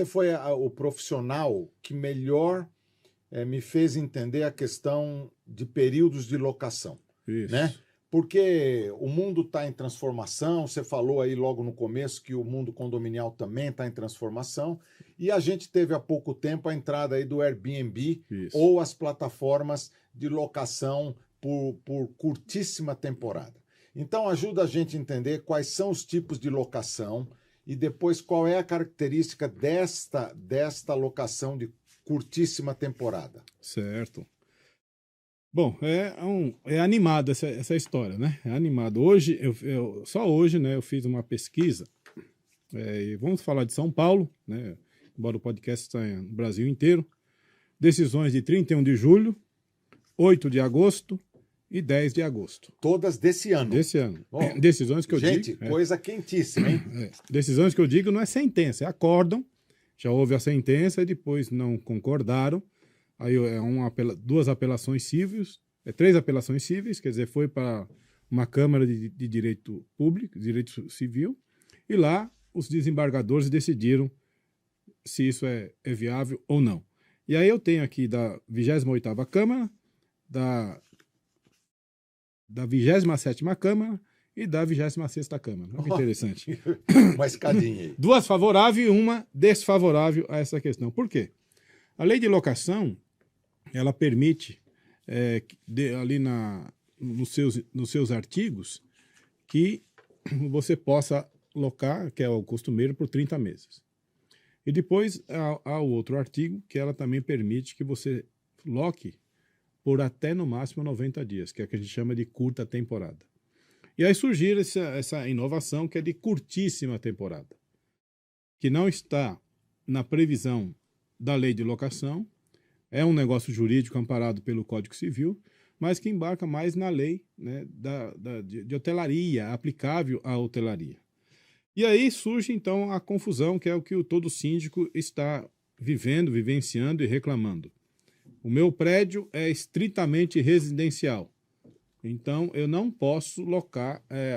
você foi o profissional que melhor me fez entender a questão de períodos de locação. Isso. Né? Porque o mundo está em transformação, você falou aí logo no começo que o mundo condominial também está em transformação, e a gente teve há pouco tempo a entrada aí do Airbnb ou as plataformas de locação por curtíssima temporada. Então ajuda a gente a entender quais são os tipos de locação e depois qual é a característica desta locação de curtíssima temporada. Certo. Bom, é animado essa história, né? É animado. Hoje, só hoje, né, eu fiz uma pesquisa, e vamos falar de São Paulo, né? Embora o podcast esteja no Brasil inteiro. Decisões de 31 de julho, 8 de agosto e 10 de agosto. Todas desse ano. Desse ano. Bom, decisões que eu digo... Gente, coisa quentíssima, hein? Decisões que eu digo não é sentença, é acórdão. Já houve a sentença e depois não concordaram. Aí duas apelações cíveis, três apelações cíveis, quer dizer, foi para uma Câmara de Direito Público, Direito Civil, e lá os desembargadores decidiram se isso é viável ou não. E aí eu tenho aqui da 28ª Câmara, da 27ª Câmara e da 26ª Câmara. Olha que interessante. Uma escadinha aí. Duas favoráveis e uma desfavorável a essa questão. Por quê? A lei de locação, ela permite, ali nos seus artigos, que você possa locar, que é o costumeiro, por 30 meses. E depois há o outro artigo, que ela também permite que você loque por até, no máximo, 90 dias, que é o que a gente chama de curta temporada. E aí surgiu essa inovação, que é de curtíssima temporada, que não está na previsão da lei de locação, é um negócio jurídico amparado pelo Código Civil, mas que embarca mais na lei, né, de hotelaria, aplicável à hotelaria. E aí surge, então, a confusão, que é o que todo síndico está vivenciando e reclamando. O meu prédio é estritamente residencial, então eu não posso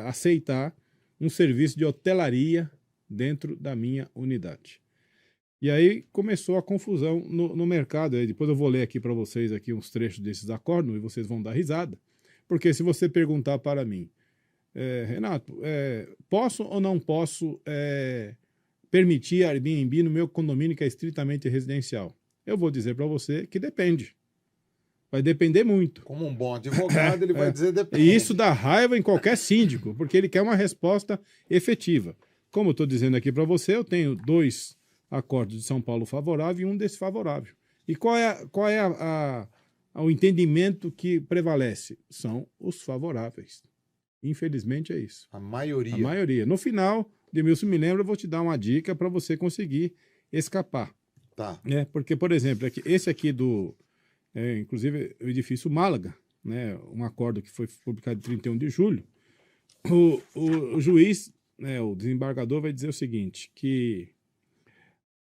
aceitar um serviço de hotelaria dentro da minha unidade. E aí começou a confusão no mercado. Aí depois eu vou ler aqui para vocês aqui uns trechos desses acordos e vocês vão dar risada. Porque se você perguntar para mim, Renato, posso ou não posso permitir Airbnb no meu condomínio que é estritamente residencial? Eu vou dizer para você que depende. Vai depender muito. Como um bom advogado, ele vai dizer depende. E isso dá raiva em qualquer síndico, porque ele quer uma resposta efetiva. Como eu estou dizendo aqui para você, eu tenho 2 acordos de São Paulo favorável e um desfavorável. E qual é o entendimento que prevalece? São os favoráveis. Infelizmente é isso. A maioria. A maioria. No final, Demilson me lembra, eu vou te dar uma dica para você conseguir escapar. Tá. Porque, por exemplo, esse aqui inclusive o edifício Málaga, né, um acordo que foi publicado em 31 de julho, o juiz, o desembargador vai dizer o seguinte, que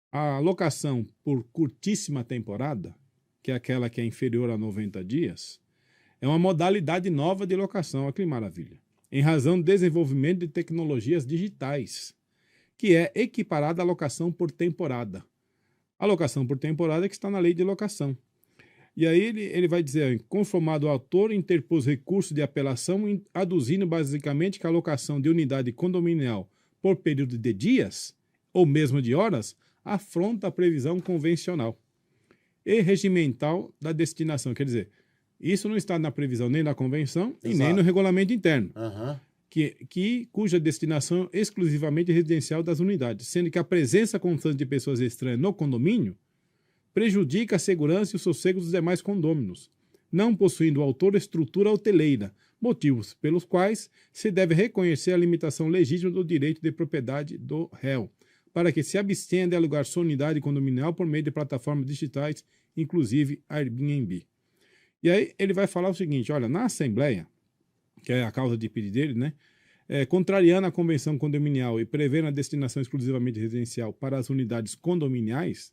a locação por curtíssima temporada, que é aquela que é inferior a 90 dias, é uma modalidade nova de locação. Olha que maravilha. Em razão do desenvolvimento de tecnologias digitais, que é equiparada à locação por temporada. A locação por temporada é que está na lei de locação. E aí ele vai dizer, conformado o autor, interpôs recurso de apelação, aduzindo basicamente que a locação de unidade condominial por período de dias, ou mesmo de horas, afronta a previsão convencional e regimental da destinação. Quer dizer, isso não está na previsão nem da convenção e nem no regulamento interno, cuja destinação é exclusivamente residencial das unidades, sendo que a presença constante de pessoas estranhas no condomínio prejudica a segurança e o sossego dos demais condôminos, não possuindo o autor estrutura hoteleira, motivos pelos quais se deve reconhecer a limitação legítima do direito de propriedade do réu, para que se abstenha de alugar sua unidade condominial por meio de plataformas digitais, inclusive Airbnb. E aí ele vai falar o seguinte, olha, na Assembleia, que é a causa de pedido dele, né, contrariando a convenção condominial e prevendo a destinação exclusivamente residencial para as unidades condominiais,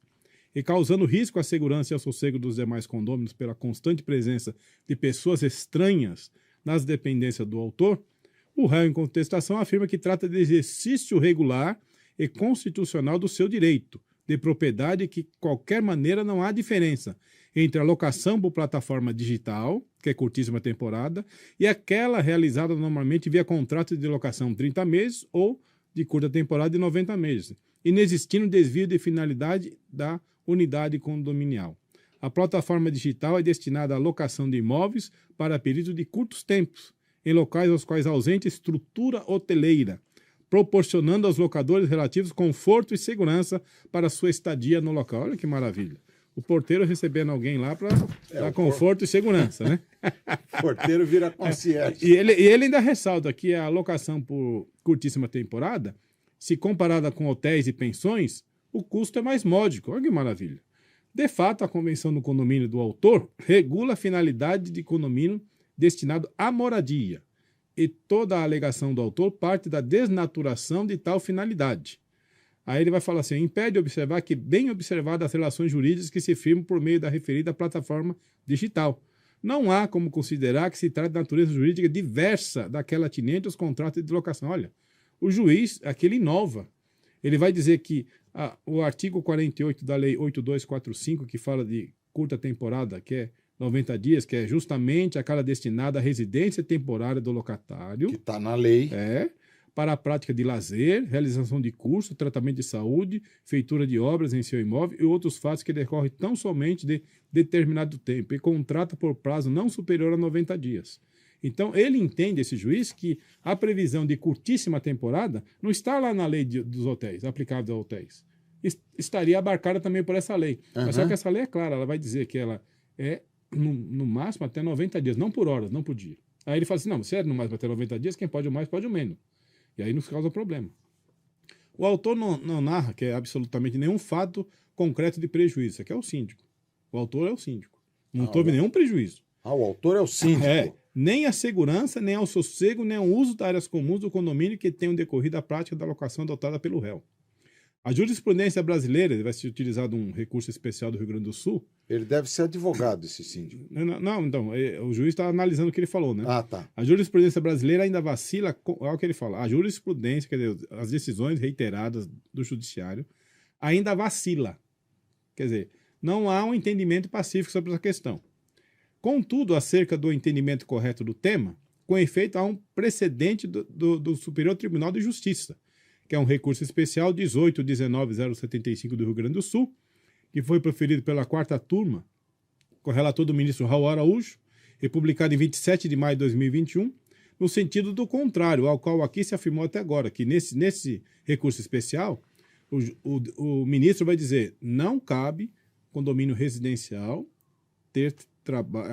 e causando risco à segurança e ao sossego dos demais condôminos pela constante presença de pessoas estranhas nas dependências do autor, o réu em contestação afirma que trata de exercício regular e constitucional do seu direito, de propriedade que, de qualquer maneira, não há diferença entre a locação por plataforma digital, que é curtíssima temporada, e aquela realizada normalmente via contrato de locação de 30 meses ou de curta temporada de 90 meses, inexistindo desvio de finalidade da unidade condominial. A plataforma digital é destinada à locação de imóveis para períodos de curtos tempos, em locais aos quais ausente estrutura hoteleira, proporcionando aos locadores relativos conforto e segurança para sua estadia no local. Olha que maravilha. O porteiro recebendo alguém lá para dar conforto e segurança, né? O porteiro vira concierge. E ele ainda ressalta que a locação por curtíssima temporada, se comparada com hotéis e pensões, o custo é mais módico. Olha que maravilha. De fato, a Convenção do Condomínio do autor regula a finalidade de condomínio destinado à moradia, e toda a alegação do autor parte da desnaturação de tal finalidade. Aí ele vai falar assim, impede observar que bem observadas as relações jurídicas que se firmam por meio da referida plataforma digital. Não há como considerar que se trata de natureza jurídica diversa daquela atinente aos contratos de locação. Olha, o juiz, aqui ele inova. Ele vai dizer que o artigo 48 da Lei 8245, que fala de curta temporada, que é 90 dias, que é justamente aquela destinada à residência temporária do locatário. Que está na lei. Para a prática de lazer, realização de curso, tratamento de saúde, feitura de obras em seu imóvel e outros fatos que decorrem tão somente de determinado tempo e contrata por prazo não superior a 90 dias. Então, ele entende, esse juiz, que a previsão de curtíssima temporada não está lá na lei dos hotéis, aplicável aos hotéis. Estaria abarcada também por essa lei. Mas só que essa lei é clara, ela vai dizer que ela é, no máximo, até 90 dias, não por horas, não por dia. Aí ele fala assim, não, se é no máximo até 90 dias, quem pode o mais, pode o menos. E aí nos causa problema. O autor não narra que é absolutamente nenhum fato concreto de prejuízo. Isso aqui é o síndico. O autor é o síndico. Não houve nenhum prejuízo. O autor é o síndico. Nem a segurança, nem ao sossego, nem ao uso das áreas comuns do condomínio que tenham decorrido a prática da locação adotada pelo réu. A jurisprudência brasileira, vai ser utilizado um recurso especial do Rio Grande do Sul. Ele deve ser advogado, esse síndico. Não, então, o juiz está analisando o que ele falou, né? Tá. A jurisprudência brasileira ainda vacila, olha o que ele fala, a jurisprudência, quer dizer, as decisões reiteradas do judiciário, ainda vacila. Quer dizer, não há um entendimento pacífico sobre essa questão. Contudo, acerca do entendimento correto do tema, com efeito, há um precedente do Superior Tribunal de Justiça, que é um recurso especial 18.19.075 do Rio Grande do Sul, que foi proferido pela 4ª turma, com relator do ministro Raul Araújo, e publicado em 27 de maio de 2021, no sentido do contrário, ao qual aqui se afirmou até agora, que nesse recurso especial, o ministro vai dizer, não cabe condomínio residencial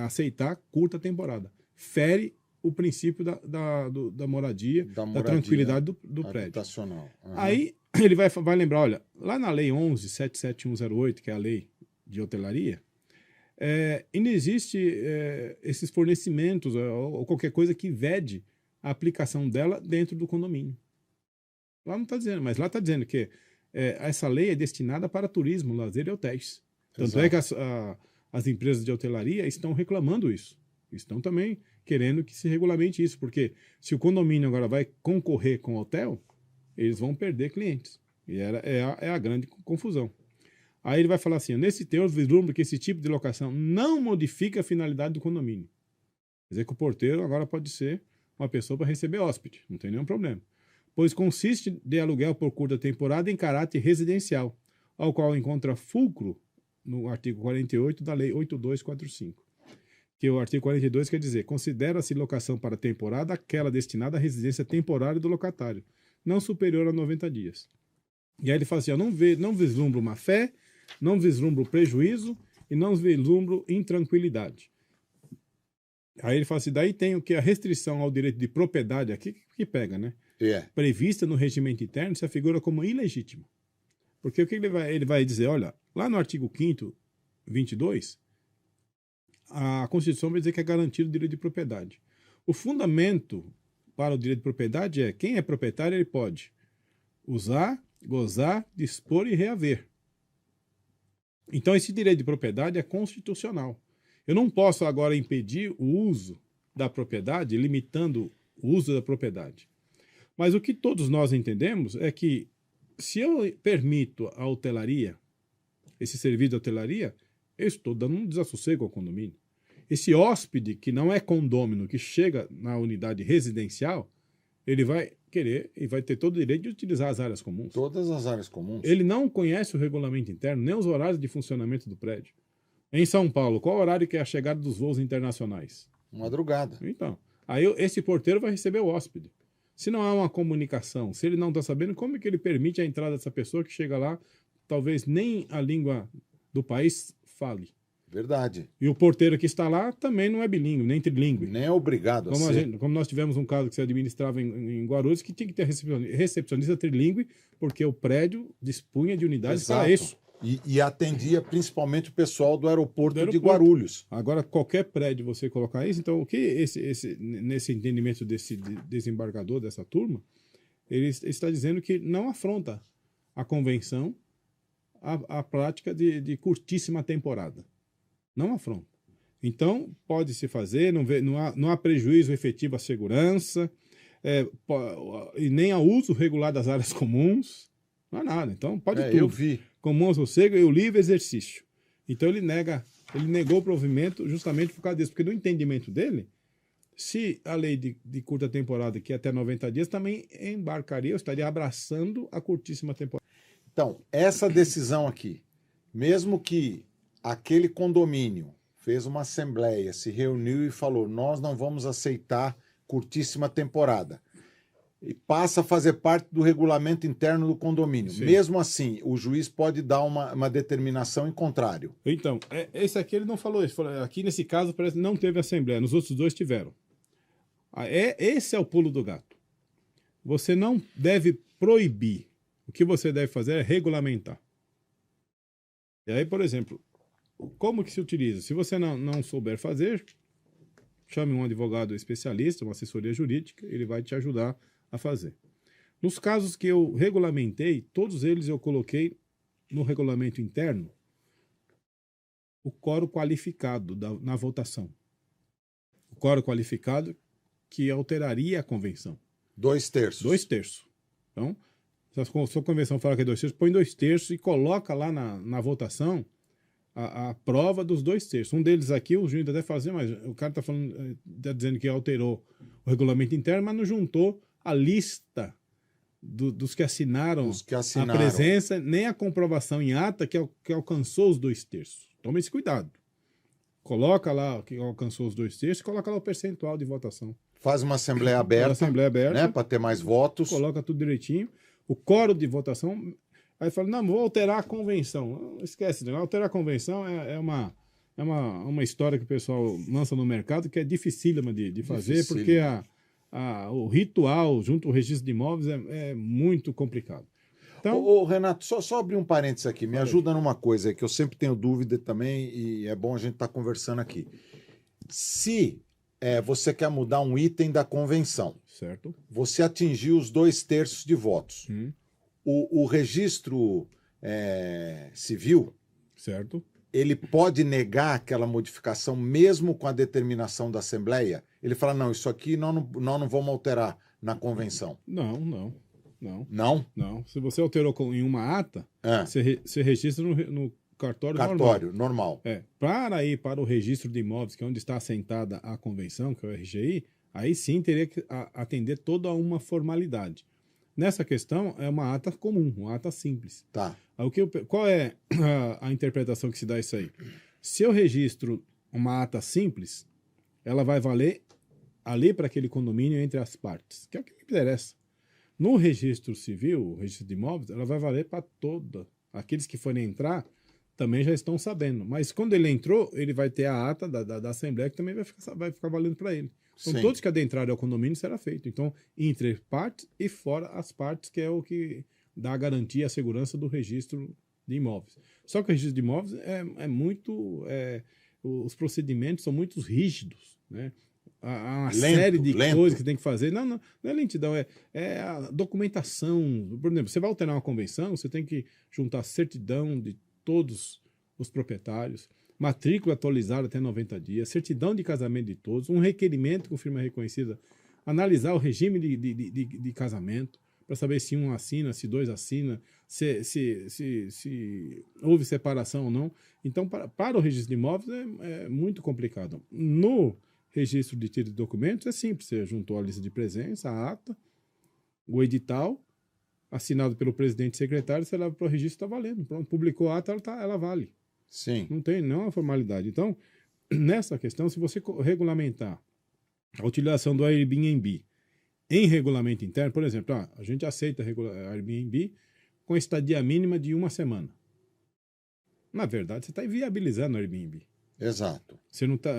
aceitar curta temporada. Fere o princípio da moradia, da tranquilidade do prédio. Aí ele vai lembrar, olha, lá na lei 11.77108, que é a lei de hotelaria, não existe esses fornecimentos ou qualquer coisa que vede a aplicação dela dentro do condomínio. Lá não está dizendo, mas lá está dizendo que essa lei é destinada para turismo, lazer e hotéis. Tanto é que as empresas de hotelaria estão reclamando isso. Estão também querendo que se regulamente isso, porque se o condomínio agora vai concorrer com o hotel, eles vão perder clientes. E é a grande confusão. Aí ele vai falar assim, nesse teor vislumbra que esse tipo de locação não modifica a finalidade do condomínio. Quer dizer que o porteiro agora pode ser uma pessoa para receber hóspede, não tem nenhum problema. Pois consiste de aluguel por curta temporada em caráter residencial, ao qual encontra fulcro no artigo 48 da Lei 8245. Que o artigo 42 quer dizer, considera-se locação para temporada aquela destinada à residência temporária do locatário, não superior a 90 dias. E aí ele fala assim, não vislumbro má fé, não vislumbro prejuízo e não vislumbro intranquilidade. Aí ele fala assim, daí tem o que? A restrição ao direito de propriedade aqui que pega, né? Prevista no regimento interno se afigura como ilegítima. Porque o que ele vai dizer? Olha, lá no artigo 5º, 22, a Constituição vai dizer que é garantido o direito de propriedade. O fundamento para o direito de propriedade é quem é proprietário, ele pode usar, gozar, dispor e reaver. Então, esse direito de propriedade é constitucional. Eu não posso agora impedir o uso da propriedade, limitando o uso da propriedade. Mas o que todos nós entendemos é que se eu permito a hotelaria esse serviço de hotelaria, eu estou dando um desassossego ao condomínio. Esse hóspede que não é condômino, que chega na unidade residencial, ele vai querer e vai ter todo o direito de utilizar as áreas comuns. Todas as áreas comuns. Ele não conhece o regulamento interno, nem os horários de funcionamento do prédio. Em São Paulo, qual o horário que é a chegada dos voos internacionais? Madrugada. Então, aí esse porteiro vai receber o hóspede. Se não há uma comunicação, se ele não está sabendo, como é que ele permite a entrada dessa pessoa que chega lá, talvez nem a língua do país fale? Verdade. E o porteiro que está lá também não é bilíngue, nem trilingue. Nem é obrigado a ser. Como nós tivemos um caso que se administrava em Guarulhos, que tinha que ter recepcionista trilingue, porque o prédio dispunha de unidades para isso. E atendia principalmente o pessoal do aeroporto de Guarulhos. Agora, qualquer prédio você colocar isso, então o que nesse entendimento desse desembargador, dessa turma, ele está dizendo que não afronta a convenção a prática de curtíssima temporada. Não afronta. Então, pode-se fazer, não há prejuízo efetivo à segurança, e nem ao uso regular das áreas comuns, não há nada. Então, pode tudo. Eu vi. Comum ao sossego e o livre exercício. Então, ele negou o provimento justamente por causa disso, porque no entendimento dele, se a lei de curta temporada, que é até 90 dias, também embarcaria, eu estaria abraçando a curtíssima temporada. Então, essa decisão aqui, mesmo que aquele condomínio fez uma assembleia, se reuniu e falou, nós não vamos aceitar curtíssima temporada, e passa a fazer parte do regulamento interno do condomínio. Sim. Mesmo assim, o juiz pode dar uma determinação em contrário. Então, esse aqui ele não falou isso. Aqui nesse caso parece que não teve assembleia, nos outros dois tiveram. Esse é o pulo do gato. Você não deve proibir. O que você deve fazer é regulamentar. E aí, por exemplo, como que se utiliza? Se você não souber fazer, chame um advogado especialista, uma assessoria jurídica, ele vai te ajudar a fazer. Nos casos que eu regulamentei, todos eles eu coloquei no regulamento interno o quórum qualificado na votação. O quórum qualificado que alteraria a convenção. 2/3. 2/3. Então, se a sua convenção fala que é 2/3, põe 2/3 e coloca lá na votação a prova dos 2/3. Um deles aqui, o juiz até fazia, mas o cara está dizendo que alterou o regulamento interno, mas não juntou a lista dos que assinaram a presença, nem a comprovação em ata que alcançou os 2/3. Toma esse cuidado. Coloca lá que alcançou os 2/3, coloca lá o percentual de votação. Faz uma assembleia aberta, né, para ter mais votos. Coloca tudo direitinho. O quórum de votação, aí fala, não, vou alterar a convenção. Não, esquece, né? Alterar a convenção é uma história que o pessoal lança no mercado que é dificílima de fazer, porque o ritual junto ao registro de imóveis é muito complicado. Então, Renato, só abrir um parênteses aqui, me ajuda numa coisa aí que eu sempre tenho dúvida também e é bom a gente estar conversando aqui. Se você quer mudar um item da convenção, certo, você atingiu os 2/3 de votos. O registro civil, certo, ele pode negar aquela modificação mesmo com a determinação da Assembleia? Ele fala, não, isso aqui nós não vamos alterar na convenção. Não. Não? Se você alterou em uma ata, você registra no cartório normal. Para ir para o registro de imóveis, que é onde está assentada a convenção, que é o RGI, aí sim teria que atender toda uma formalidade. Nessa questão, é uma ata comum, uma ata simples. Tá. Qual é a interpretação que se dá isso aí? Se eu registro uma ata simples, ela vai valer ali para aquele condomínio entre as partes, que é o que me interessa. No registro civil, o registro de imóveis, ela vai valer para toda. Aqueles que forem entrar também já estão sabendo. Mas quando ele entrou, ele vai ter a ata da Assembleia que também vai ficar valendo para ele. Então, Sim. todos que adentrarem ao condomínio será feito. Então, entre partes e fora as partes, que é o que dá a garantia e a segurança do registro de imóveis. Só que o registro de imóveis os procedimentos são muito rígidos, né? Há uma série de coisas que tem que fazer. Não é lentidão, é a documentação. Por exemplo, você vai alternar uma convenção, você tem que juntar certidão de todos os proprietários, matrícula atualizada até 90 dias, certidão de casamento de todos, um requerimento com firma reconhecida, analisar o regime de casamento, para saber se um assina, se dois assina, se houve separação ou não. Então, para o registro de imóveis é muito complicado. No registro de título de documentos é simples, você juntou a lista de presença, a ata, o edital, assinado pelo presidente e secretário, você leva para o registro, está valendo. Pronto, publicou a ata, ela vale. Sim. Não tem nenhuma formalidade. Então, nessa questão, se você regulamentar a utilização do Airbnb em regulamento interno, por exemplo, a gente aceita Airbnb com estadia mínima de 1 semana. Na verdade, você está inviabilizando o Airbnb. Exato. Você não está...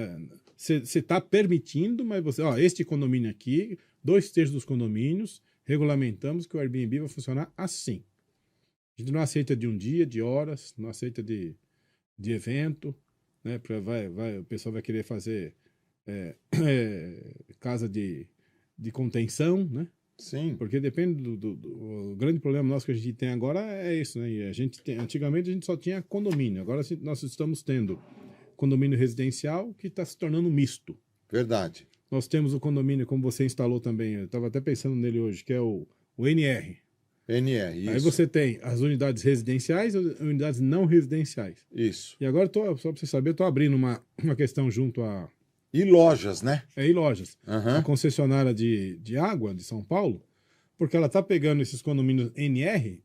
Você está permitindo, mas você... este condomínio aqui, 2/3 dos condomínios, regulamentamos que o Airbnb vai funcionar assim. A gente não aceita de um dia, de horas, não aceita de evento, né? O pessoal vai querer fazer casa de contenção, né? Sim. Porque depende o grande problema nosso que a gente tem agora é isso, né? E antigamente a gente só tinha condomínio, agora nós estamos tendo condomínio residencial que está se tornando misto. Verdade. Nós temos o condomínio, como você instalou também, eu estava até pensando nele hoje, que é o NR. NR, isso. Aí você tem as unidades residenciais e as unidades não residenciais. Isso. E agora, só para você saber, eu estou abrindo uma questão junto a... E lojas, né? E lojas. Uhum. A concessionária de água de São Paulo, porque ela está pegando esses condomínios NR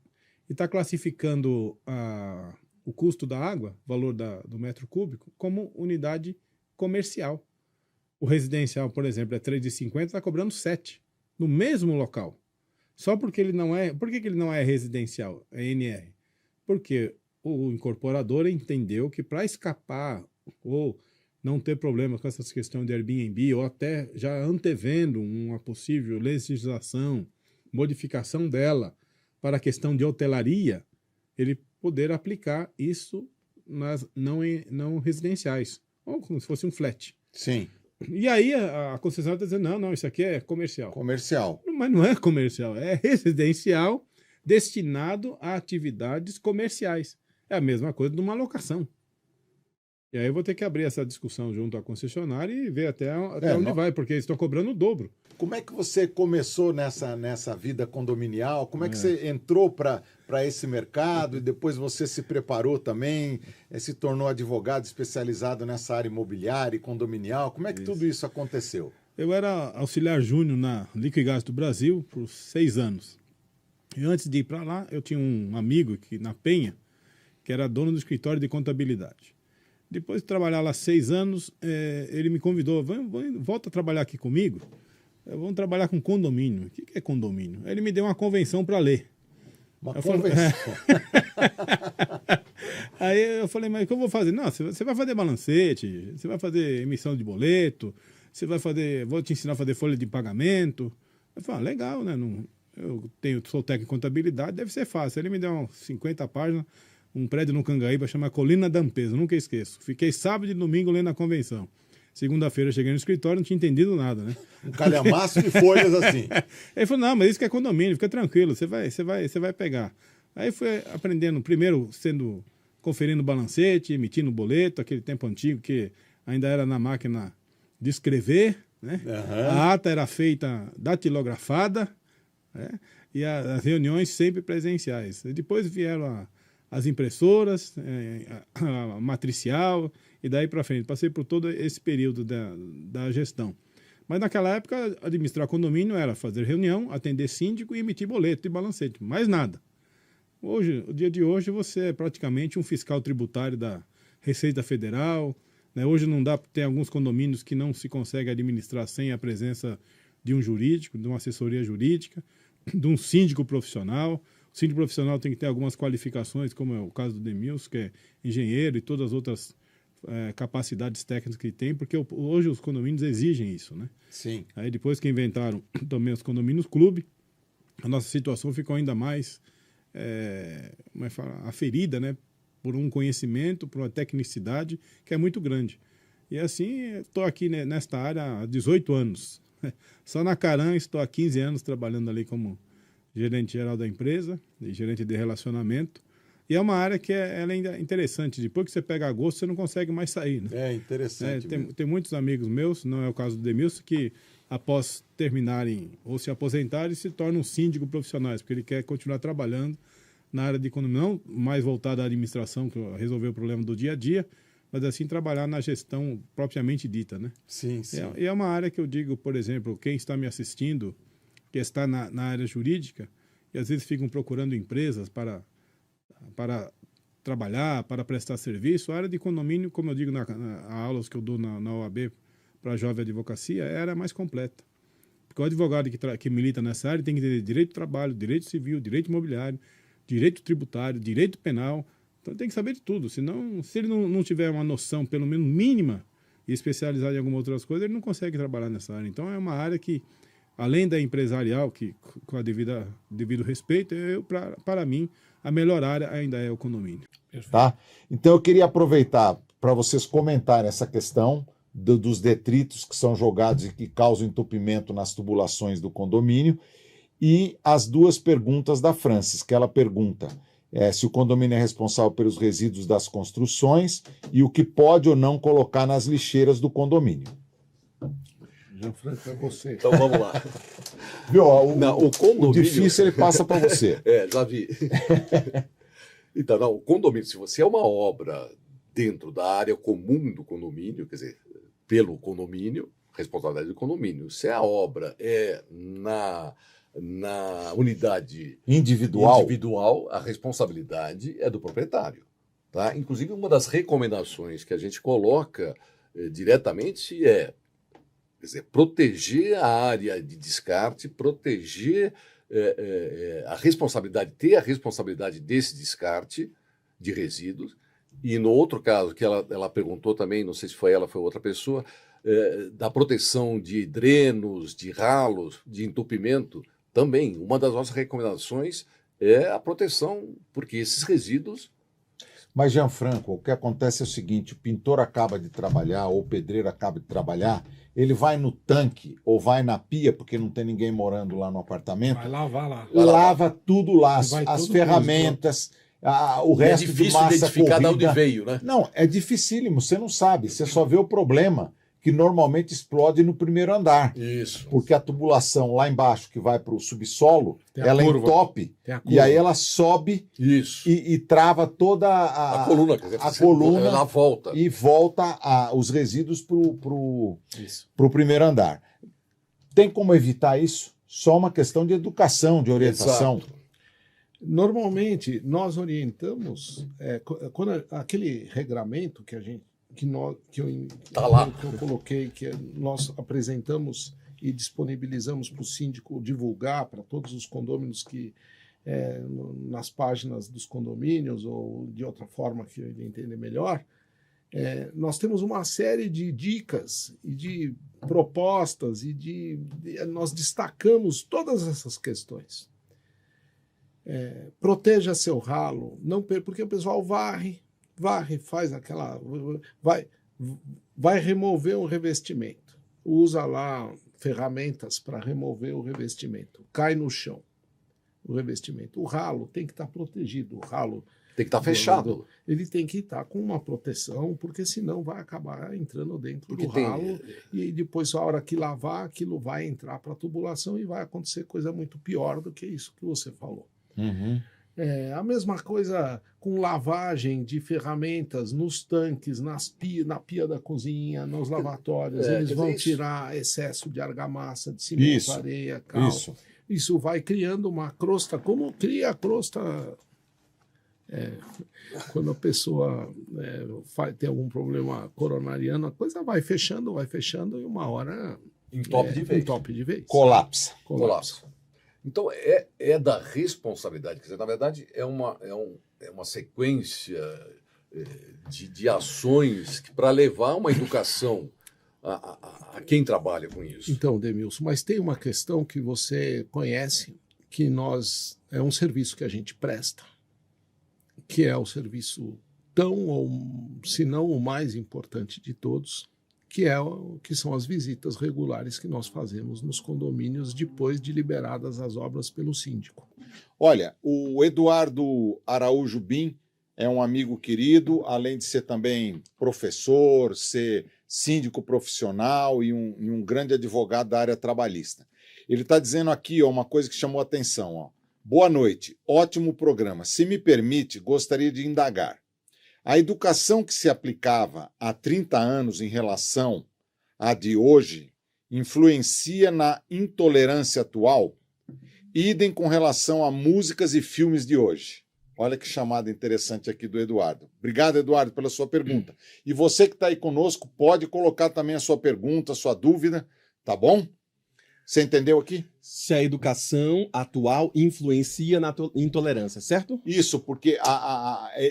e está classificando o custo da água, valor do metro cúbico, como unidade comercial. O residencial, por exemplo, é R$ 3,50, está cobrando 7 no mesmo local. Só porque ele não é... Por que ele não é residencial, é NR? Porque o incorporador entendeu que para escapar ou não ter problema com essas questões de Airbnb, ou até já antevendo uma possível legislação, modificação dela para a questão de hotelaria, ele poder aplicar isso nas não residenciais, ou como se fosse um flat. Sim. E aí a concessionária está dizendo, não, isso aqui é comercial. Comercial. Mas não é comercial, é residencial destinado a atividades comerciais. É a mesma coisa de uma locação. E aí eu vou ter que abrir essa discussão junto à concessionária e ver até onde vai, porque eles estão cobrando o dobro. Como é que você começou nessa vida condominial? Como é que você entrou para esse mercado e depois você se preparou também, se tornou advogado especializado nessa área imobiliária e condominial? Como é que tudo isso aconteceu? Eu era auxiliar júnior na Liquigás do Brasil por 6 anos. E antes de ir para lá, eu tinha um amigo na Penha, que era dono do escritório de contabilidade. Depois de trabalhar lá 6 anos, ele me convidou, volta a trabalhar aqui comigo, vamos trabalhar com condomínio. O que é condomínio? Aí ele me deu uma convenção para ler. Uma convenção? Aí eu falei, mas o que eu vou fazer? Não, você vai fazer balancete, você vai fazer emissão de boleto, você vai fazer, vou te ensinar a fazer folha de pagamento. Eu falei, legal, né? Sou técnico em contabilidade, deve ser fácil. Ele me deu umas 50 páginas, um prédio no Cangaíba, chama Colina da Ampesa, nunca esqueço. Fiquei sábado e domingo lendo a convenção. Segunda-feira cheguei no escritório, não tinha entendido nada, né? Um calhamaço de folhas assim. Ele falou, não, mas isso que é condomínio, fica tranquilo, você vai pegar. Aí fui aprendendo, primeiro conferindo balancete, emitindo boleto, aquele tempo antigo que ainda era na máquina de escrever, né? Uhum. A ata era feita datilografada, né? E as reuniões sempre presenciais. E depois vieram as impressoras, a matricial, e daí para frente. Passei por todo esse período da gestão. Mas naquela época, administrar condomínio era fazer reunião, atender síndico e emitir boleto e balancete. Mais nada. Hoje, o dia de hoje, você é praticamente um fiscal tributário da Receita Federal. Né? Hoje não dá, tem alguns condomínios que não se consegue administrar sem a presença de um jurídico, de uma assessoria jurídica, de um síndico profissional. O síndico profissional tem que ter algumas qualificações, como é o caso do Demilson, que é engenheiro, e todas as outras capacidades técnicas que tem, porque hoje os condomínios exigem isso, né? Sim. Aí depois que inventaram também os condomínios clube, a nossa situação ficou ainda mais aferida, né? Por um conhecimento, por uma tecnicidade que é muito grande. E assim, estou aqui nesta área há 18 anos. Só na Caram estou há 15 anos trabalhando ali como gerente geral da empresa e gerente de relacionamento. E é uma área que ela ainda é interessante. Depois que você pega gosto, você não consegue mais sair. Né? É interessante. Tem muitos amigos meus, não é o caso do Demilson, que após terminarem ou se aposentarem, se tornam síndicos profissionais, porque ele quer continuar trabalhando na área de economia, não mais voltado à administração, que resolver o problema do dia a dia, mas assim trabalhar na gestão propriamente dita, né? Sim, sim. E é uma área que eu digo, por exemplo, quem está me assistindo, que está na área jurídica, e às vezes ficam procurando empresas para trabalhar, para prestar serviço, a área de condomínio, como eu digo nas aulas que eu dou na OAB para a jovem advocacia, é a área mais completa. Porque o advogado que milita nessa área tem que ter direito do trabalho, direito civil, direito imobiliário, direito tributário, direito penal. Então tem que saber de tudo. Senão, se ele não tiver uma noção, pelo menos mínima, e especializado em algumas outras coisas, ele não consegue trabalhar nessa área. Então é uma área que, além da empresarial, que com a devido respeito, para mim, a melhor área ainda é o condomínio. Tá? Então eu queria aproveitar para vocês comentarem essa questão dos detritos que são jogados e que causam entupimento nas tubulações do condomínio, e as duas perguntas da Francis, que ela pergunta se o condomínio é responsável pelos resíduos das construções e o que pode ou não colocar nas lixeiras do condomínio. Gianfranco, é você. Então vamos lá. Viu, o condomínio... o difícil ele passa para você. Já vi. Então, o condomínio, se você é uma obra dentro da área comum do condomínio, quer dizer, pelo condomínio, responsabilidade do condomínio. Se a obra é na unidade individual, a responsabilidade é do proprietário. Tá? Inclusive, uma das recomendações que a gente coloca diretamente é, quer dizer, proteger a área de descarte, proteger a responsabilidade, ter a responsabilidade desse descarte de resíduos. E no outro caso, que ela perguntou também, não sei se foi ela ou foi outra pessoa, da proteção de drenos, de ralos, de entupimento, também. Uma das nossas recomendações é a proteção, porque esses resíduos... Mas, Gianfranco, o que acontece é o seguinte, o pintor acaba de trabalhar, ou o pedreiro acaba de trabalhar, ele vai no tanque ou vai na pia, porque não tem ninguém morando lá no apartamento. Vai lavar lá. Lava tudo lá, as tudo ferramentas, o resto de difícil massa identificar de corrida. onde veio, né? Não, é dificílimo, você não sabe, você só vê o problema, que normalmente explode no primeiro andar. Isso. Porque a tubulação lá embaixo, que vai para o subsolo, ela entope, e aí ela sobe e trava toda a coluna, quer dizer, a coluna ela volta. E volta os resíduos para o primeiro andar. Tem como evitar isso? Só uma questão de educação, de orientação. Exato. Normalmente, nós orientamos, quando aquele regramento que eu coloquei, que nós apresentamos e disponibilizamos para o síndico divulgar para todos os condôminos que nas páginas dos condomínios ou de outra forma que ele entender melhor, nós temos uma série de dicas e de propostas nós destacamos todas essas questões. Proteja seu ralo, porque o pessoal varre, faz aquela... Vai remover um revestimento. Usa lá ferramentas para remover o revestimento. Cai no chão o revestimento. O ralo tem que estar protegido. O ralo tem que estar fechado. Ele tem que estar com uma proteção, porque senão vai acabar entrando dentro do ralo. E depois, a hora que lavar, aquilo vai entrar para a tubulação e vai acontecer coisa muito pior do que isso que você falou. Uhum. A mesma coisa com lavagem de ferramentas nos tanques, na pia da cozinha, nos lavatórios. Eles vão tirar excesso de argamassa, de cimento, areia, cal. Isso vai criando uma crosta. Como cria a crosta quando a pessoa tem algum problema coronariano, a coisa vai fechando e uma hora entope de vez. Colapsa. Então, é da responsabilidade. Quer dizer, na verdade, é uma sequência de ações para levar uma educação a quem trabalha com isso. Então, Demilson, mas tem uma questão que você conhece, que é um serviço que a gente presta, que é o serviço ou se não o mais importante de todos, que são as visitas regulares que nós fazemos nos condomínios depois de liberadas as obras pelo síndico. Olha, o Eduardo Araújo Bim é um amigo querido, além de ser também professor, ser síndico profissional e um grande advogado da área trabalhista. Ele está dizendo aqui uma coisa que chamou a atenção. Ó. Boa noite, ótimo programa. Se me permite, gostaria de indagar. A educação que se aplicava há 30 anos em relação à de hoje influencia na intolerância atual? Idem com relação a músicas e filmes de hoje. Olha que chamada interessante aqui do Eduardo. Obrigado, Eduardo, pela sua pergunta. E você que está aí conosco, pode colocar também a sua pergunta, a sua dúvida, tá bom? Você entendeu aqui? Se a educação atual influencia na intolerância, certo? Isso, porque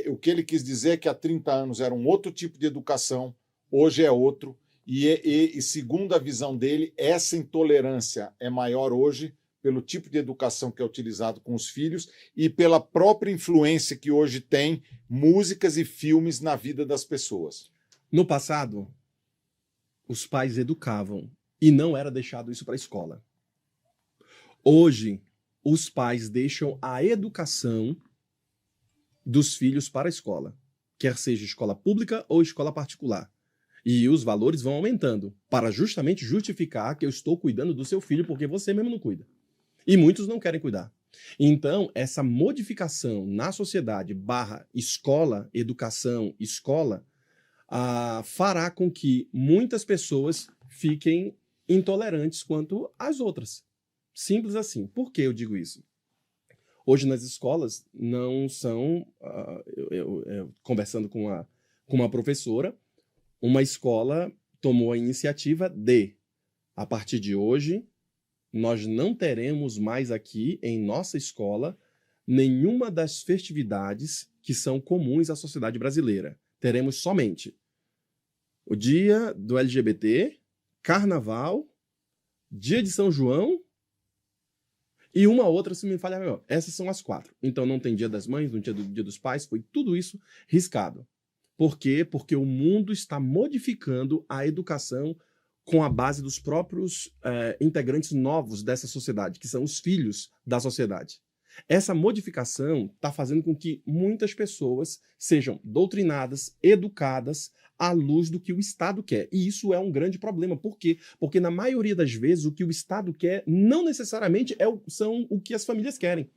o que ele quis dizer é que há 30 anos era um outro tipo de educação, hoje é outro, e segundo a visão dele, essa intolerância é maior hoje pelo tipo de educação que é utilizado com os filhos e pela própria influência que hoje tem músicas e filmes na vida das pessoas. No passado, os pais educavam e não era deixado isso para a escola. Hoje, os pais deixam a educação dos filhos para a escola, quer seja escola pública ou escola particular. E os valores vão aumentando para justamente justificar que eu estou cuidando do seu filho porque você mesmo não cuida. E muitos não querem cuidar. Então, essa modificação na sociedade / escola, educação, escola, fará com que muitas pessoas fiquem intolerantes quanto às outras. Simples assim. Por que eu digo isso? Hoje nas escolas não são... conversando com uma professora, uma escola tomou a iniciativa de, a partir de hoje, nós não teremos mais aqui, em nossa escola, nenhuma das festividades que são comuns à sociedade brasileira. Teremos somente o dia do LGBT, Carnaval, dia de São João e uma outra, se me falhar melhor. Essas são as 4. Então não tem dia das mães, não tem dia dos pais, foi tudo isso riscado. Por quê? Porque o mundo está modificando a educação com a base dos próprios integrantes novos dessa sociedade, que são os filhos da sociedade. Essa modificação está fazendo com que muitas pessoas sejam doutrinadas, educadas à luz do que o Estado quer. E isso é um grande problema. Por quê? Porque na maioria das vezes o que o Estado quer não necessariamente são o que as famílias querem.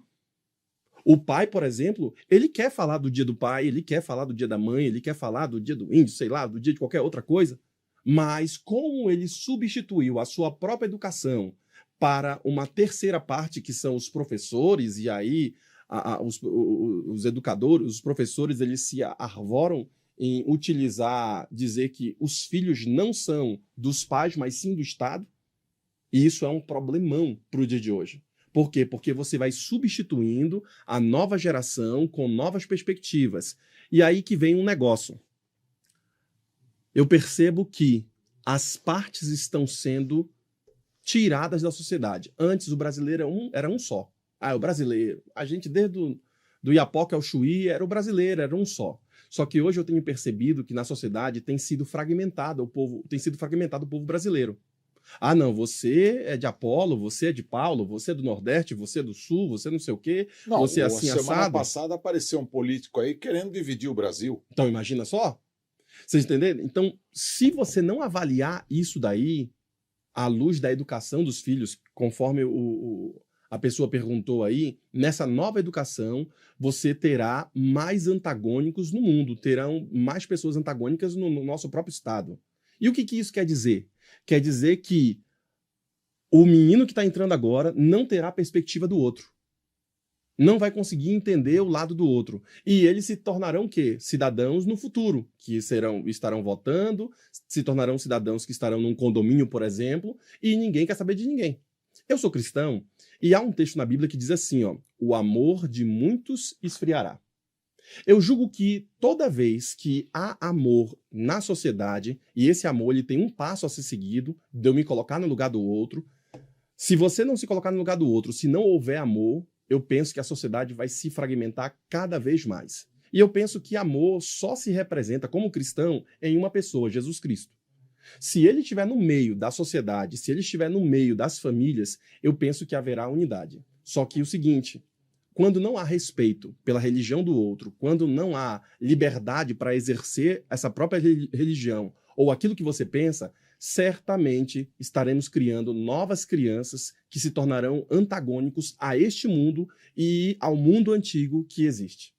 O pai, por exemplo, ele quer falar do dia do pai, ele quer falar do dia da mãe, ele quer falar do dia do índio, sei lá, do dia de qualquer outra coisa. Mas como ele substituiu a sua própria educação para uma terceira parte, que são os professores, e aí os educadores, os professores, eles se arvoram em dizer que os filhos não são dos pais, mas sim do Estado, e isso é um problemão para o dia de hoje. Por quê? Porque você vai substituindo a nova geração com novas perspectivas. E aí que vem um negócio. Eu percebo que as partes estão sendo tiradas da sociedade. Antes, o brasileiro era um só. O brasileiro. A gente, desde do Iapoca ao Chuí, era o brasileiro, era um só. Só que hoje eu tenho percebido que na sociedade tem sido fragmentado o povo brasileiro. Não, você é de Apolo, você é de Paulo, você é do Nordeste, você é do Sul, você não sei o quê, você é assim assado. Semana passada apareceu um político aí querendo dividir o Brasil. Então imagina só. Vocês entenderam? Então, se você não avaliar isso daí, à luz da educação dos filhos, conforme a pessoa perguntou aí, nessa nova educação, você terá mais antagônicos no mundo, terão mais pessoas antagônicas no nosso próprio Estado. E o que isso quer dizer? Quer dizer que o menino que está entrando agora não terá perspectiva do outro. Não vai conseguir entender o lado do outro. E eles se tornarão o quê? Cidadãos no futuro, que estarão votando, se tornarão cidadãos que estarão num condomínio, por exemplo, e ninguém quer saber de ninguém. Eu sou cristão, e há um texto na Bíblia que diz assim, o amor de muitos esfriará. Eu julgo que toda vez que há amor na sociedade, e esse amor ele tem um passo a ser seguido, de eu me colocar no lugar do outro, se você não se colocar no lugar do outro, se não houver amor, eu penso que a sociedade vai se fragmentar cada vez mais. E eu penso que amor só se representa como cristão em uma pessoa, Jesus Cristo. Se ele estiver no meio da sociedade, se ele estiver no meio das famílias, eu penso que haverá unidade. Só que o seguinte, quando não há respeito pela religião do outro, quando não há liberdade para exercer essa própria religião ou aquilo que você pensa, certamente estaremos criando novas crianças que se tornarão antagônicos a este mundo e ao mundo antigo que existe.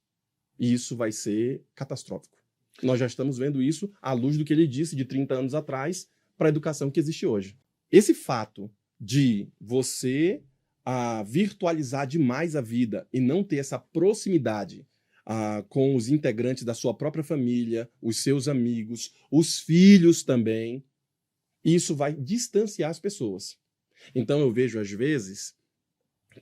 E isso vai ser catastrófico. Nós já estamos vendo isso à luz do que ele disse de 30 anos atrás para a educação que existe hoje. Esse fato de você virtualizar demais a vida e não ter essa proximidade com os integrantes da sua própria família, os seus amigos, os filhos também, isso vai distanciar as pessoas. Então eu vejo, às vezes,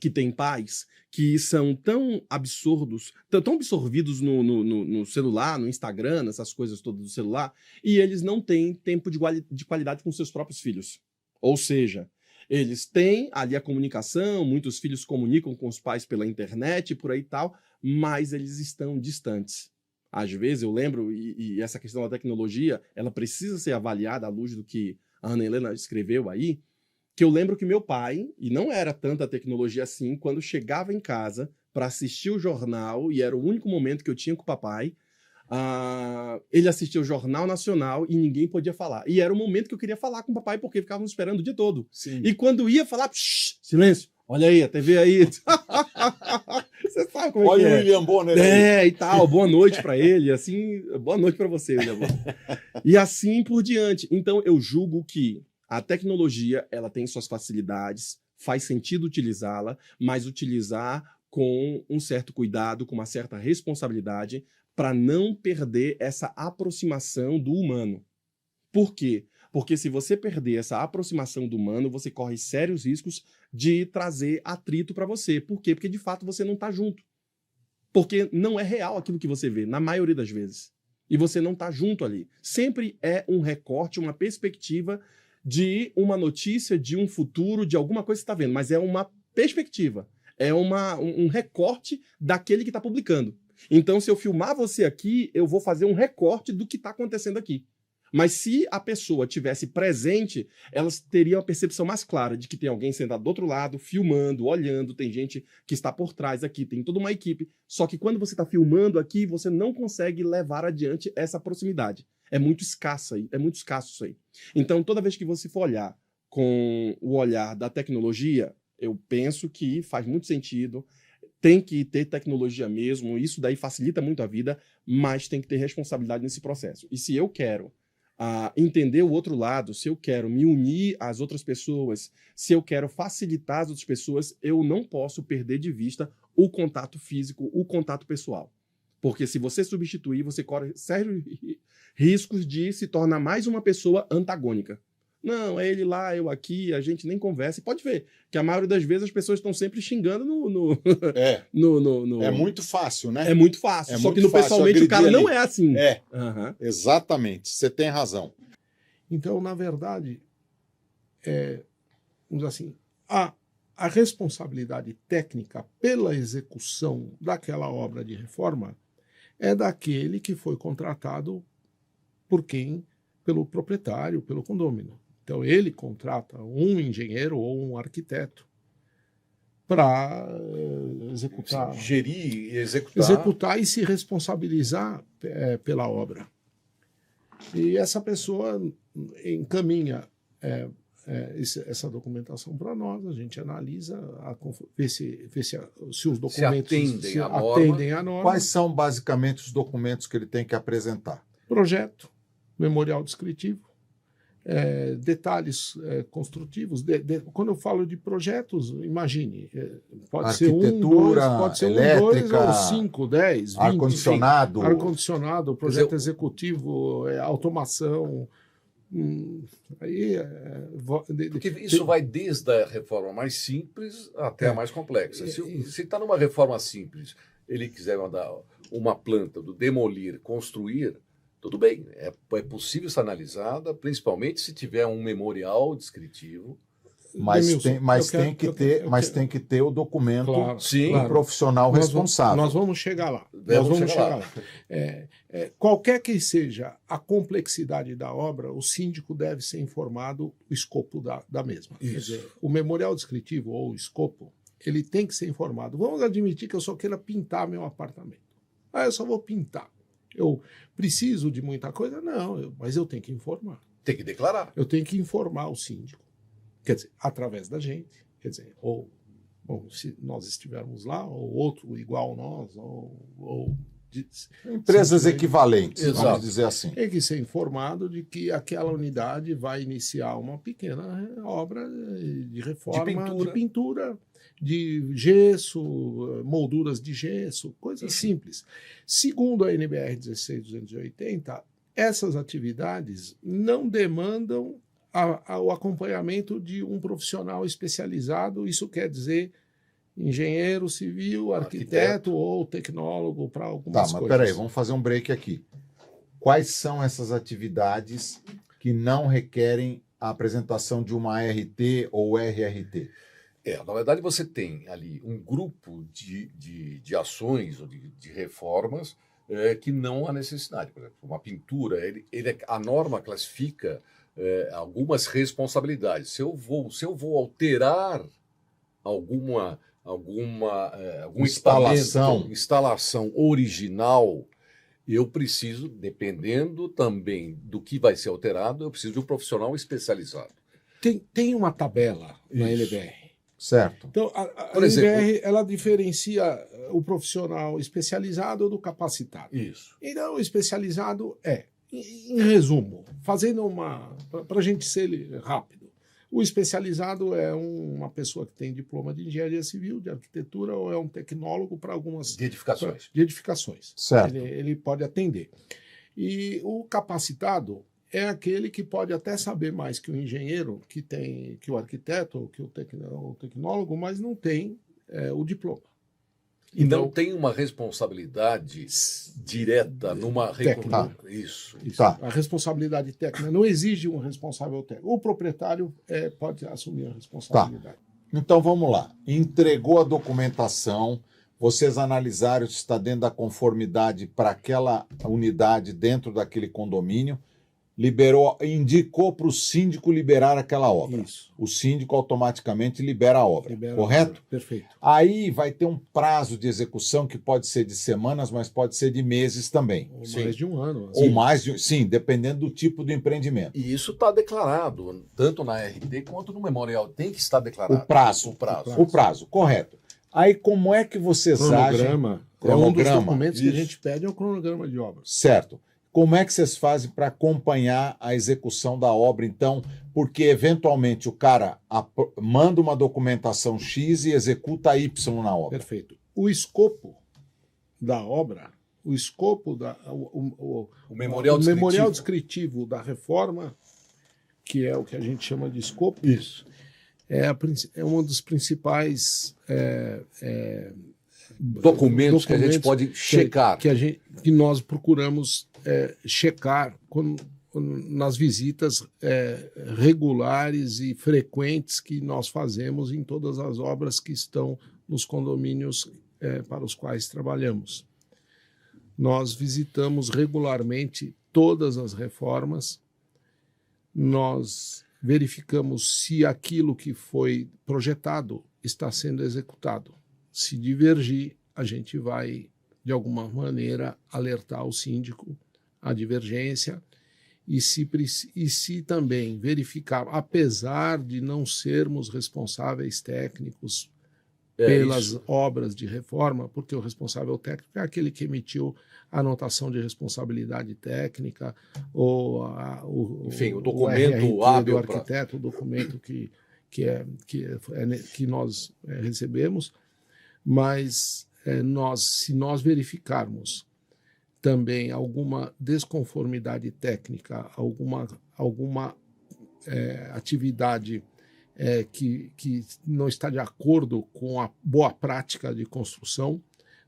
que tem pais que são tão absurdos, tão absorvidos no celular, no Instagram, nessas coisas todas do celular, e eles não têm tempo de qualidade com seus próprios filhos. Ou seja, eles têm ali a comunicação, muitos filhos comunicam com os pais pela internet e por aí e tal, mas eles estão distantes. Às vezes eu lembro, e essa questão da tecnologia, ela precisa ser avaliada à luz do que a Ana Helena escreveu aí, que eu lembro que meu pai, e não era tanta tecnologia assim, quando chegava em casa para assistir o jornal, e era o único momento que eu tinha com o papai, ele assistia o Jornal Nacional e ninguém podia falar. E era o momento que eu queria falar com o papai, porque ficavam esperando o dia todo. Sim. E quando ia falar, silêncio, olha aí, a TV aí. Você sabe como Olha é que o é. William Bonner aí. E tal, boa noite para ele, assim, boa noite para você, William Bonner. E assim por diante. Então eu julgo que a tecnologia, ela tem suas facilidades, faz sentido utilizá-la, mas utilizar com um certo cuidado, com uma certa responsabilidade, para não perder essa aproximação do humano. Por quê? Porque se você perder essa aproximação do humano, você corre sérios riscos de trazer atrito para você. Por quê? Porque de fato você não está junto. Porque não é real aquilo que você vê, na maioria das vezes. E você não está junto ali. Sempre é um recorte, uma perspectiva de uma notícia, de um futuro, de alguma coisa que você está vendo. Mas é uma perspectiva. É um recorte daquele que está publicando. Então, se eu filmar você aqui, eu vou fazer um recorte do que está acontecendo aqui. Mas se a pessoa tivesse presente, elas teriam a percepção mais clara de que tem alguém sentado do outro lado, filmando, olhando, tem gente que está por trás aqui, tem toda uma equipe. Só que quando você está filmando aqui, você não consegue levar adiante essa proximidade. É muito escasso isso aí. Então, toda vez que você for olhar com o olhar da tecnologia, eu penso que faz muito sentido. Tem que ter tecnologia mesmo, isso daí facilita muito a vida, mas tem que ter responsabilidade nesse processo. E se eu quero entender o outro lado, se eu quero me unir às outras pessoas, se eu quero facilitar as outras pessoas, eu não posso perder de vista o contato físico, o contato pessoal. Porque se você substituir, você corre sérios riscos de se tornar mais uma pessoa antagônica. Não, é ele lá, eu aqui, a gente nem conversa. E pode ver que a maioria das vezes as pessoas estão sempre xingando É muito fácil, né? É muito fácil. É Só muito que no fácil pessoalmente o cara agredir não ali. é assim. É, Uhum. exatamente. Você tem razão. Então, na verdade, vamos dizer assim, a responsabilidade técnica pela execução daquela obra de reforma é daquele que foi contratado pelo proprietário, pelo condômino. Então, ele contrata um engenheiro ou um arquiteto para executar, Gerir e executar. executar e se responsabilizar pela obra. E essa pessoa encaminha essa documentação para nós, a gente analisa, vê se os documentos Se atendem à norma. Quais são basicamente os documentos que ele tem que apresentar? Projeto, memorial descritivo, detalhes construtivos. Quando eu falo de projetos, imagine, pode ser Arquitetura, pode ser elétrica, 1, 2 ou 5, 10, 20. ar-condicionado. Ar-condicionado, projeto executivo, automação. Porque isso vai desde a reforma mais simples até a mais complexa. Se está numa reforma simples, ele quiser mandar uma planta do demolir, construir, tudo bem, é possível ser analisada, principalmente se tiver um memorial descritivo. Mas Demilson, tem que ter o documento Claro, Sim, claro. profissional responsável. Nós vamos chegar lá. Vamos chegar lá. Qualquer que seja a complexidade da obra, o síndico deve ser informado o escopo da mesma. Isso. Quer dizer, o memorial descritivo ou o escopo, ele tem que ser informado. Vamos admitir que eu só queira pintar meu apartamento. Eu só vou pintar. Eu preciso de muita coisa? Não, mas eu tenho que informar. Tem que declarar. Eu tenho que informar o síndico. Quer dizer, através da gente. Quer dizer, ou se nós estivermos lá, ou outro igual a nós, ou Empresas equivalentes, Exato. vamos dizer assim. tem que ser informado de que aquela unidade vai iniciar uma pequena obra de reforma, De pintura. de gesso, molduras de gesso, coisas simples. Segundo a NBR 16280, essas atividades não demandam o acompanhamento de um profissional especializado, isso quer dizer engenheiro civil, arquiteto ou tecnólogo para algumas Tá, mas coisas. peraí, vamos fazer um break aqui. Quais são essas atividades que não requerem a apresentação de uma ART ou RRT? Na verdade, você tem ali um grupo de ações ou de reformas que não há necessidade. Por exemplo, uma pintura, a norma classifica algumas responsabilidades. Se eu vou alterar alguma instalação original, eu preciso, dependendo também do que vai ser alterado, eu preciso de um profissional especializado. Tem uma tabela na Isso. NBR. Certo. Então, Por a exemplo- NBR ela diferencia o profissional especializado do capacitado. Isso. Então, o especializado em resumo, fazendo para a gente ser rápido, o especializado é uma pessoa que tem diploma de engenharia civil, de arquitetura, ou é um tecnólogo para algumas De edificações. de edificações. Certo. Ele pode atender. E o capacitado é aquele que pode até saber mais que o engenheiro, que o arquiteto, que o tecnólogo, mas não tem o diploma. E não tem uma responsabilidade direta numa Técnica. Isso. Isso. Tá. A responsabilidade técnica não exige um responsável técnico. O proprietário pode assumir a responsabilidade. Então vamos lá. Entregou a documentação, vocês analisaram se está dentro da conformidade para aquela unidade dentro daquele condomínio, indicou para o síndico liberar aquela obra. Isso. O síndico automaticamente libera a obra, Libera a correto? obra. Perfeito. Aí vai ter um prazo de execução que pode ser de semanas, mas pode ser de meses também. Ou Sim. mais de um ano. Ou mais de, sim, dependendo do tipo do empreendimento. E isso está declarado, tanto na RT quanto no memorial. Tem que estar declarado. O prazo. O prazo. O prazo, correto. Aí como é que vocês agem? Cronograma. É um dos Cronograma. documentos que a Isso. gente pede é o cronograma de obras. Certo. Como é que vocês fazem para acompanhar a execução da obra, então? Porque, eventualmente, o cara manda uma documentação X e executa Y na obra. Perfeito. O escopo da obra, o memorial descritivo da reforma, que é o que a gente chama de escopo, Isso. é um dos principais Documentos que a gente pode checar. que nós procuramos checar nas visitas regulares e frequentes que nós fazemos em todas as obras que estão nos condomínios para os quais trabalhamos. Nós visitamos regularmente todas as reformas, nós verificamos se aquilo que foi projetado está sendo executado. Se divergir, a gente vai, de alguma maneira, alertar o síndico a divergência e se também verificar, apesar de não sermos responsáveis técnicos pelas obras de reforma, porque o responsável técnico é aquele que emitiu a anotação de responsabilidade técnica ou enfim, o documento RRT hábil do arquiteto, o documento que nós recebemos, mas se nós verificarmos também alguma desconformidade técnica, alguma atividade que não está de acordo com a boa prática de construção,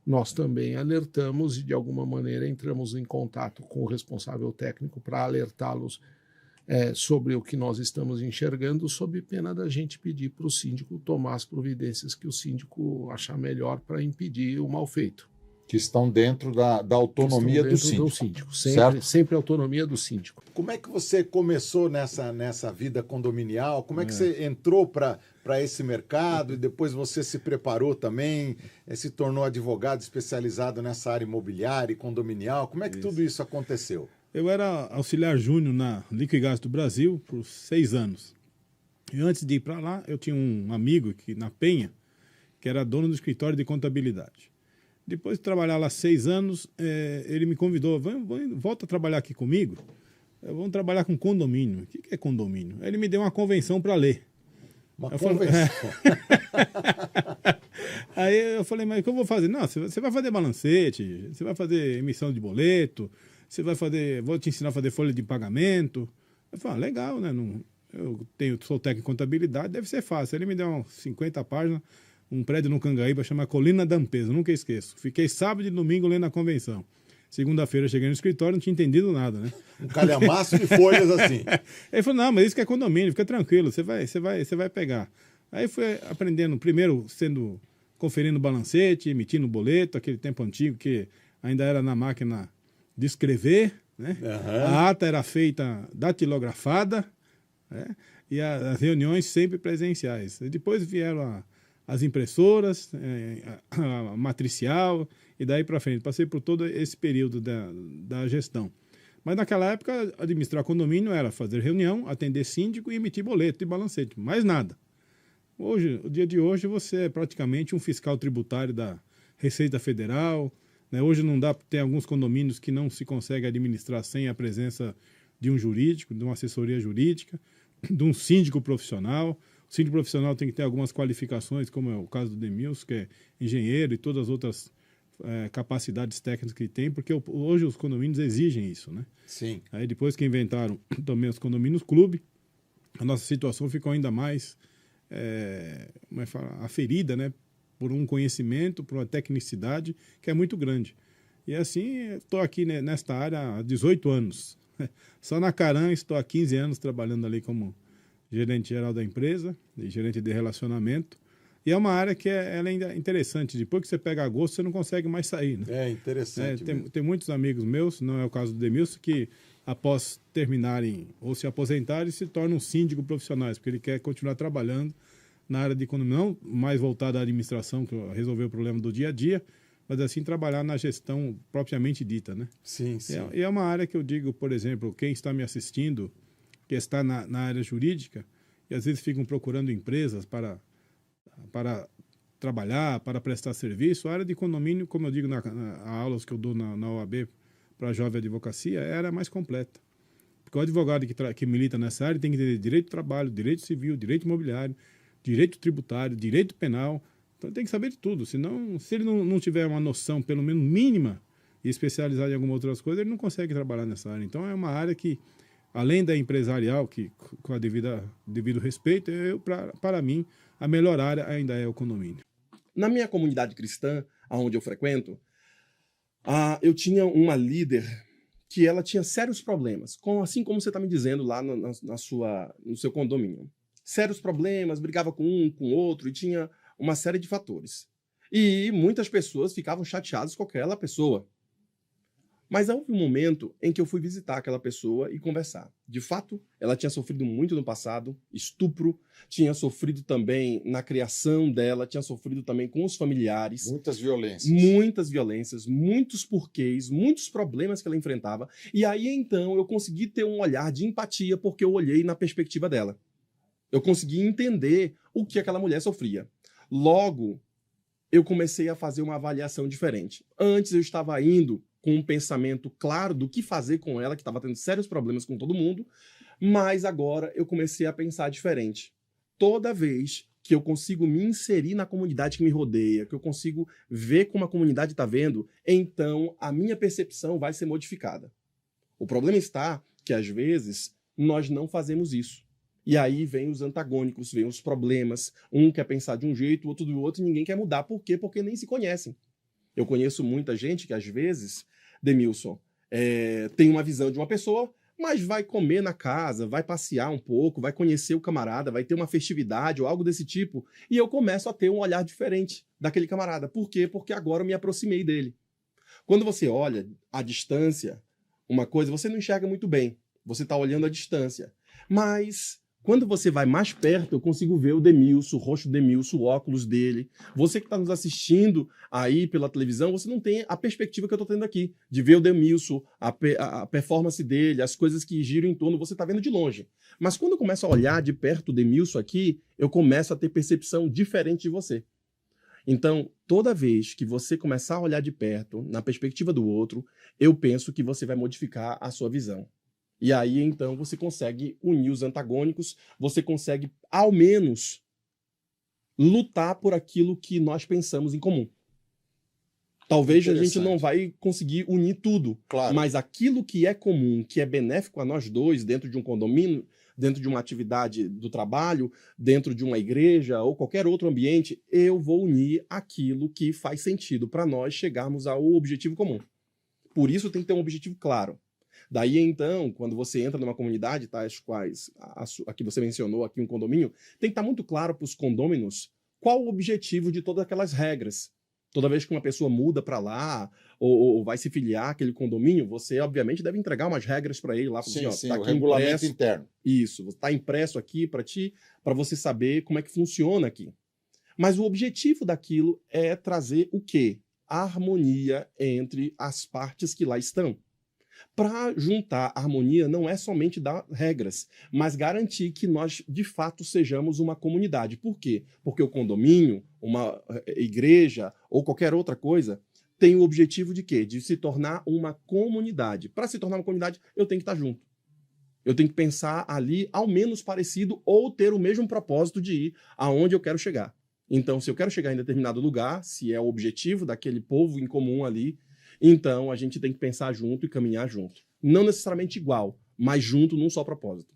nós também alertamos e, de alguma maneira, entramos em contato com o responsável técnico para alertá-los sobre o que nós estamos enxergando, sob pena da gente pedir para o síndico tomar as providências que o síndico achar melhor para impedir o mal feito. Que estão dentro da autonomia do Estão dentro síndico. Sempre, sempre a autonomia do síndico. Como é que você começou nessa vida condominial? Como é que você entrou para esse mercado e depois você se preparou também, se tornou advogado especializado nessa área imobiliária e condominial? Como é que tudo isso aconteceu? Eu era auxiliar júnior na Liquigás do Brasil por 6 anos. E antes de ir para lá, eu tinha um amigo aqui na Penha, que era dono do escritório de contabilidade. Depois de trabalhar lá 6 anos, ele me convidou, volta a trabalhar aqui comigo, vamos trabalhar com condomínio. O que é condomínio? Aí ele me deu uma convenção para ler. Uma convenção. Aí eu falei, mas o que eu vou fazer? Não, você vai fazer balancete, você vai fazer emissão de boleto, você vai fazer, vou te ensinar a fazer folha de pagamento. Eu falei, legal, né? Sou técnico em contabilidade, deve ser fácil. Ele me deu umas 50 páginas, um prédio no Cangaíba, chama Colina da Ampesa, nunca esqueço. Fiquei sábado e domingo lendo a convenção. Segunda-feira eu cheguei no escritório, não tinha entendido nada, né? Um calhamaço de folhas assim. Ele falou, não, mas isso que é condomínio, fica tranquilo, você vai pegar. Aí fui aprendendo, primeiro conferindo balancete, emitindo boleto, aquele tempo antigo que ainda era na máquina de escrever, né? A ata era feita datilografada, né? E as reuniões sempre presenciais. E depois vieram as impressoras, a matricial, e daí para frente. Passei por todo esse período da gestão. Mas naquela época, administrar condomínio era fazer reunião, atender síndico e emitir boleto e balancete, mais nada. Hoje, o dia de hoje, você é praticamente um fiscal tributário da Receita Federal, né? Hoje não dá, tem alguns condomínios que não se consegue administrar sem a presença de um jurídico, de uma assessoria jurídica, de um síndico profissional. O síndico profissional tem que ter algumas qualificações, como é o caso do Demilson, que é engenheiro, e todas as outras capacidades técnicas que tem, porque hoje os condomínios exigem isso, né? Sim. Aí depois que inventaram também os condomínios clube, a nossa situação ficou ainda mais aferida, né? Por um conhecimento, por uma tecnicidade que é muito grande. E assim, estou aqui nesta área há 18 anos. Só na Caram estou há 15 anos trabalhando ali como gerente geral da empresa e gerente de relacionamento. E é uma área que ela ainda é interessante. Depois que você pega gosto, você não consegue mais sair, né? É interessante. Tem muitos amigos meus, não é o caso do Demilson, que após terminarem ou se aposentarem, se tornam síndico profissionais, porque ele quer continuar trabalhando na área de economia, não mais voltada à administração, que resolver o problema do dia a dia, mas assim trabalhar na gestão propriamente dita, né? Sim, sim. E é uma área que eu digo, por exemplo, quem está me assistindo, que está na área jurídica, e às vezes ficam procurando empresas para trabalhar, para prestar serviço, a área de condomínio, como eu digo nas aulas que eu dou na OAB para a jovem advocacia, é a área mais completa. Porque o advogado que milita nessa área tem que ter direito de trabalho, direito civil, direito imobiliário, direito tributário, direito penal. Então tem que saber de tudo. Senão, se ele não tiver uma noção, pelo menos mínima, e especializado em algumas outras coisas, ele não consegue trabalhar nessa área. Então é uma área que, além da empresarial, que com a devido respeito, para mim, a melhor área ainda é o condomínio. Na minha comunidade cristã, onde eu frequento, eu tinha uma líder que ela tinha sérios problemas, assim como você está me dizendo lá no seu condomínio. Sérios problemas, brigava com um, com outro, e tinha uma série de fatores. E muitas pessoas ficavam chateadas com aquela pessoa. Mas houve um momento em que eu fui visitar aquela pessoa e conversar. De fato, ela tinha sofrido muito no passado, estupro, tinha sofrido também na criação dela, tinha sofrido também com os familiares. Muitas violências. Muitas violências, muitos porquês, muitos problemas que ela enfrentava. E aí, então, eu consegui ter um olhar de empatia porque eu olhei na perspectiva dela. Eu consegui entender o que aquela mulher sofria. Logo, eu comecei a fazer uma avaliação diferente. Antes, eu estava indo com um pensamento claro do que fazer com ela, que estava tendo sérios problemas com todo mundo, mas agora eu comecei a pensar diferente. Toda vez que eu consigo me inserir na comunidade que me rodeia, que eu consigo ver como a comunidade está vendo, então a minha percepção vai ser modificada. O problema está que, às vezes, nós não fazemos isso. E aí vem os antagônicos, vem os problemas. Um quer pensar de um jeito, o outro do outro, e ninguém quer mudar. Por quê? Porque nem se conhecem. Eu conheço muita gente que, às vezes, Demilson, tem uma visão de uma pessoa, mas vai comer na casa, vai passear um pouco, vai conhecer o camarada, vai ter uma festividade ou algo desse tipo, e eu começo a ter um olhar diferente daquele camarada. Por quê? Porque agora eu me aproximei dele. Quando você olha à distância, uma coisa, você não enxerga muito bem. Você está olhando à distância. Mas quando você vai mais perto, eu consigo ver o Demilson, o rosto do Demilson, o óculos dele. Você que está nos assistindo aí pela televisão, você não tem a perspectiva que eu estou tendo aqui, de ver o Demilson, a performance dele, as coisas que giram em torno, você está vendo de longe. Mas quando eu começo a olhar de perto o Demilson aqui, eu começo a ter percepção diferente de você. Então, toda vez que você começar a olhar de perto, na perspectiva do outro, eu penso que você vai modificar a sua visão. E aí, então, você consegue unir os antagônicos, você consegue, ao menos, lutar por aquilo que nós pensamos em comum. Talvez a gente não vai conseguir unir tudo, Claro. mas aquilo que é comum, que é benéfico a nós dois, dentro de um condomínio, dentro de uma atividade do trabalho, dentro de uma igreja ou qualquer outro ambiente, eu vou unir aquilo que faz sentido para nós chegarmos ao objetivo comum. Por isso tem que ter um objetivo claro. Daí, então, quando você entra numa comunidade, tais quais a que você mencionou aqui, um condomínio, tem que estar muito claro para os condôminos qual o objetivo de todas aquelas regras. Toda vez que uma pessoa muda para lá ou vai se filiar àquele condomínio, você, obviamente, deve entregar umas regras para ele lá. Sim, ó, sim, tá o aqui regulamento impresso, interno. Isso, está impresso aqui para ti, para você saber como é que funciona aqui. Mas o objetivo daquilo é trazer o quê? A harmonia entre as partes que lá estão. Para juntar harmonia não é somente dar regras, mas garantir que nós, de fato, sejamos uma comunidade. Por quê? Porque o condomínio, uma igreja ou qualquer outra coisa tem o objetivo de quê? De se tornar uma comunidade. Para se tornar uma comunidade, eu tenho que estar junto. Eu tenho que pensar ali ao menos parecido ou ter o mesmo propósito de ir aonde eu quero chegar. Então, se eu quero chegar em determinado lugar, se é o objetivo daquele povo em comum ali, então a gente tem que pensar junto e caminhar junto. Não necessariamente igual, mas junto num só propósito.